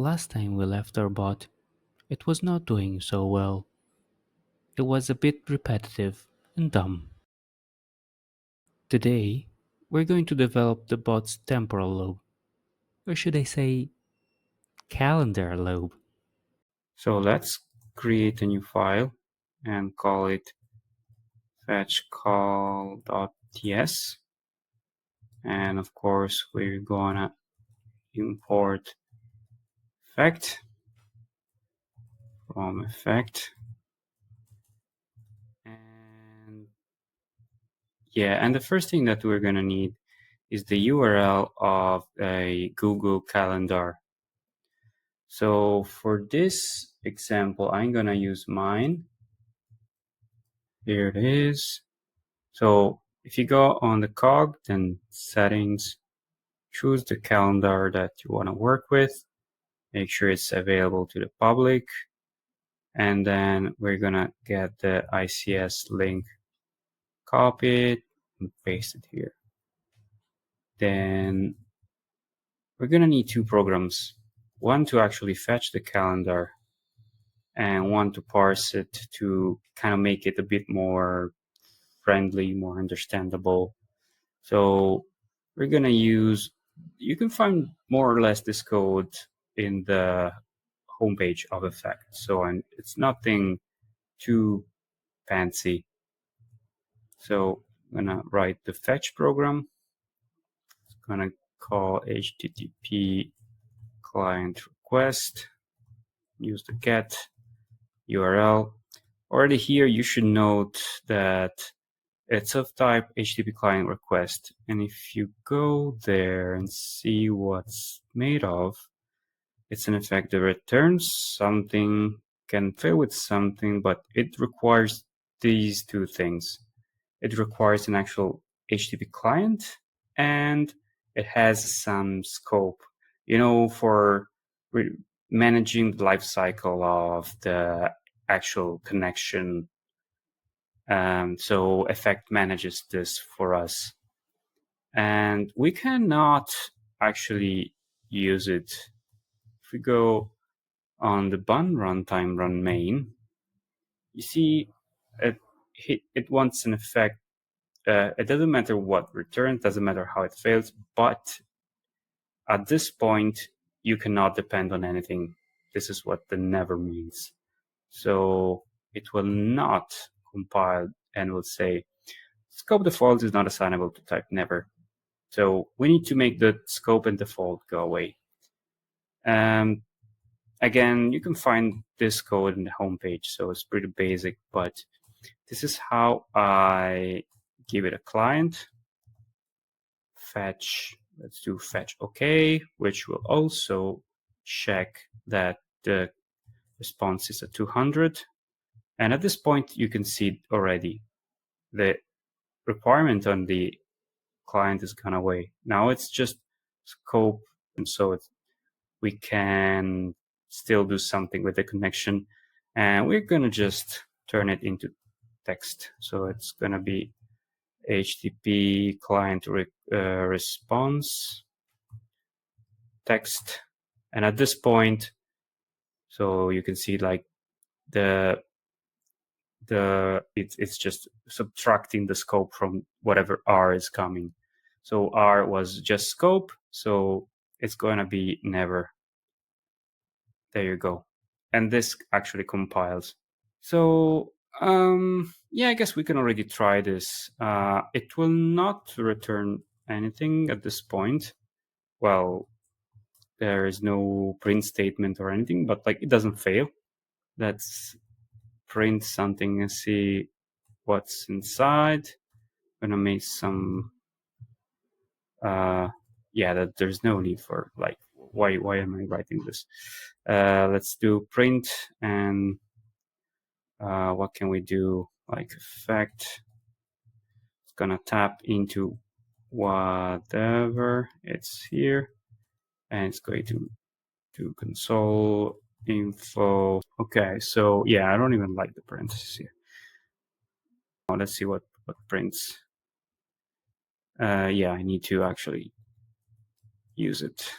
Last time we left our bot, it was not doing so well. It was a bit repetitive and dumb. Today, we're going to develop the bot's temporal lobe, or should I say, calendar lobe. So let's create a new file and call it fetch_call.ts. And of course, we're gonna import effect from effect. And yeah, and the first thing that we're gonna need is the URL of a Google Calendar. So for this example, I'm gonna use mine. Here it is. So if you go on the cog, then settings, choose the calendar that you want to work with, make sure it's available to the public, and then we're gonna get the ICS link, copy it, and paste it here. Then we're gonna need two programs, one to actually fetch the calendar and one to parse it to kind of make it a bit more friendly, more understandable. So we're gonna use, you can find more or less this code in the homepage of Effect. So it's nothing too fancy. So I'm gonna write the fetch program. It's gonna call HTTP client request, use the get URL. Already here, you should note that it's of type HTTP client request. And if you go there and see what's made of, it's an effect that returns something, can fail with something, but it requires these two things. It requires an actual HTTP client and it has some scope, for managing the life cycle of the actual connection. So Effect manages this for us. And we cannot actually use it. If we go on the bun runtime run main, you see it wants an effect. It doesn't matter what returns, doesn't matter how it fails, but at this point, you cannot depend on anything. This is what the never means. So it will not compile and will say, scope default is not assignable to type never. So we need to make the scope and default go away. Again, you can find this code in the homepage, so it's pretty basic, but this is how I give it a client. Fetch, let's do fetch OK, which will also check that the response is at 200. And at this point, you can see already the requirement on the client is gone away. Now it's just scope, and so we can still do something with the connection. And we're going to just turn it into text. So it's going to be HTTP client response text. And at this point, so you can see like it's just subtracting the scope from whatever R is coming. So R was just scope, so it's going to be never. There you go. And this actually compiles. So yeah, I guess we can already try this. It will not return anything at this point. Well, there is no print statement or anything, but like it doesn't fail. Let's print something and see what's inside. I'm gonna make some. Yeah, that there's no need for like why am I writing this? Let's do print and what can we do? Like effect. It's gonna tap into whatever it's here, and it's going to do console info. Okay, so yeah, I don't even like the parentheses here. Now let's see what prints. Yeah, I need to actually use it.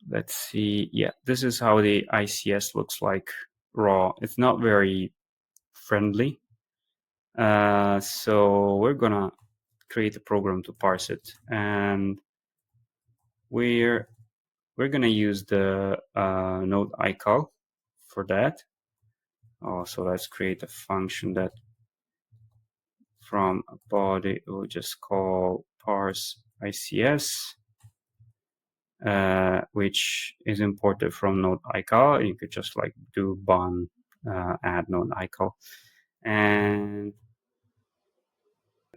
let's see. Yeah, this is how the ICS looks like raw. It's not very friendly. So we're gonna create a program to parse it, and we're gonna use the node-ical for that. So let's create a function that from a body we'll just call parse ICS, which is imported from node-ical. You could just like do bun add node-ical, and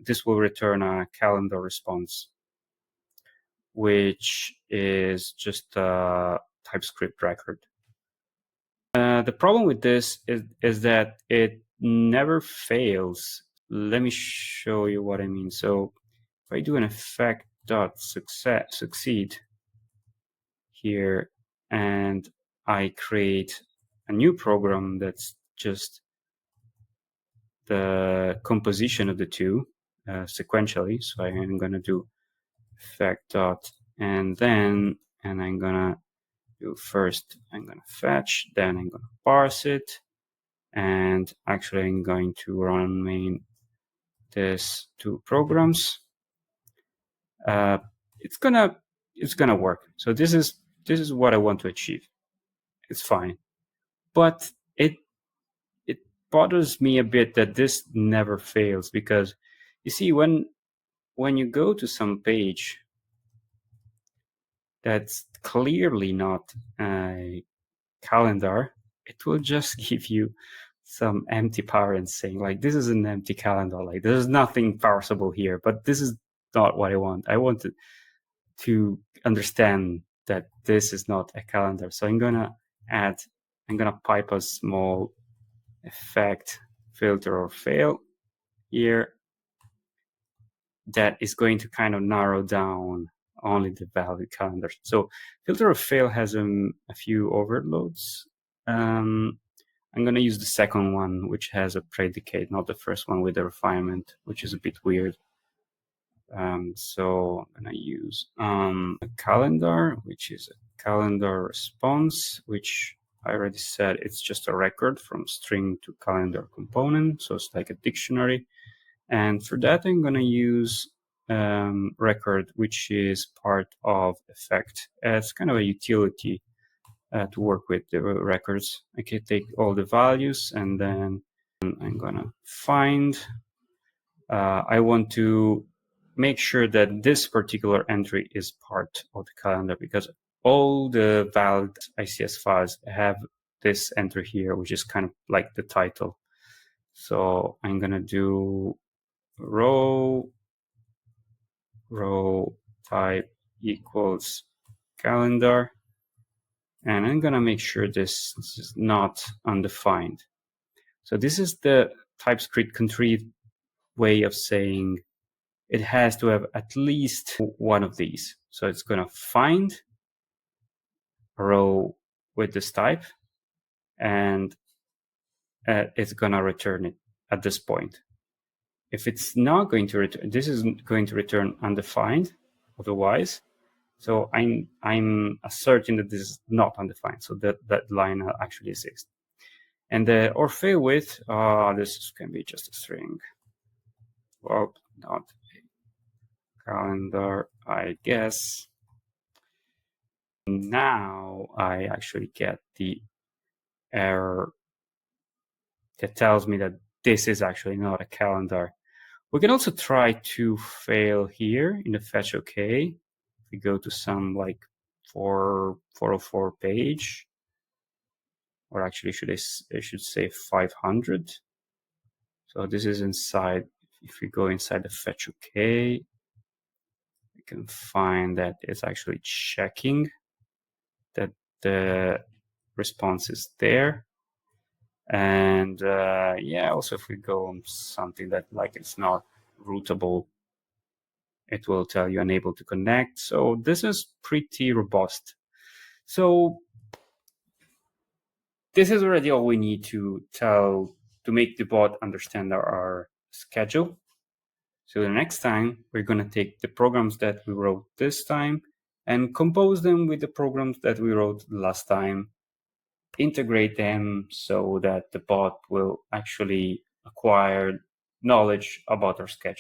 this will return a calendar response, which is just a Typescript record. The problem with this is that it never fails. Let me show you what I mean. So if I do an effect.succeed here, and I create a new program that's just the composition of the two sequentially. So I'm going to do effect dot, and then I'm going to do first, I'm going to fetch, then I'm going to parse it, and actually I'm going to run main these two programs. It's gonna work. So this is what I want to achieve. It's fine, but it bothers me a bit that this never fails, because you see, when you go to some page that's clearly not a calendar, it will just give you some empty parents saying like, this is an empty calendar, like there's nothing parsable here. But this is not what I want. I want to understand that this is not a calendar. So I'm gonna pipe a small effect filter or fail here that is going to kind of narrow down only the valid calendars. So filter or fail has a few overloads. I'm going to use the second one, which has a predicate, not the first one with the refinement, which is a bit weird. So I'm going to use a calendar, which is a calendar response, which I already said it's just a record from string to calendar component. So it's like a dictionary. And for that, I'm going to use record, which is part of effect. It's kind of a utility to work with the records. I can take all the values, and then I'm going to find. I want to make sure that this particular entry is part of the calendar, because all the valid ICS files have this entry here, which is kind of like the title. So I'm going to do row type equals calendar, and I'm going to make sure this is not undefined. So this is the TypeScript contrived way of saying it has to have at least one of these. So it's going to find a row with this type, and it's going to return it at this point. If it's not going to return, this is going to return undefined otherwise. So I'm asserting that this is not undefined, so that line actually exists. And the or fail with, this can be just a string. Well, not a calendar, I guess. Now I actually get the error that tells me that this is actually not a calendar. We can also try to fail here in the fetch OK. If we go to some like 404 page, or actually I should say 500. So this is inside. If we go inside the fetch OK, we can find that it's actually checking that the response is there. And yeah, also if we go on something that like it's not routable, it will tell you unable to connect. So this is pretty robust. So this is already all we need to make the bot understand our schedule. So the next time we're going to take the programs that we wrote this time, and compose them with the programs that we wrote last time, integrate them so that the bot will actually acquire knowledge about our sketch.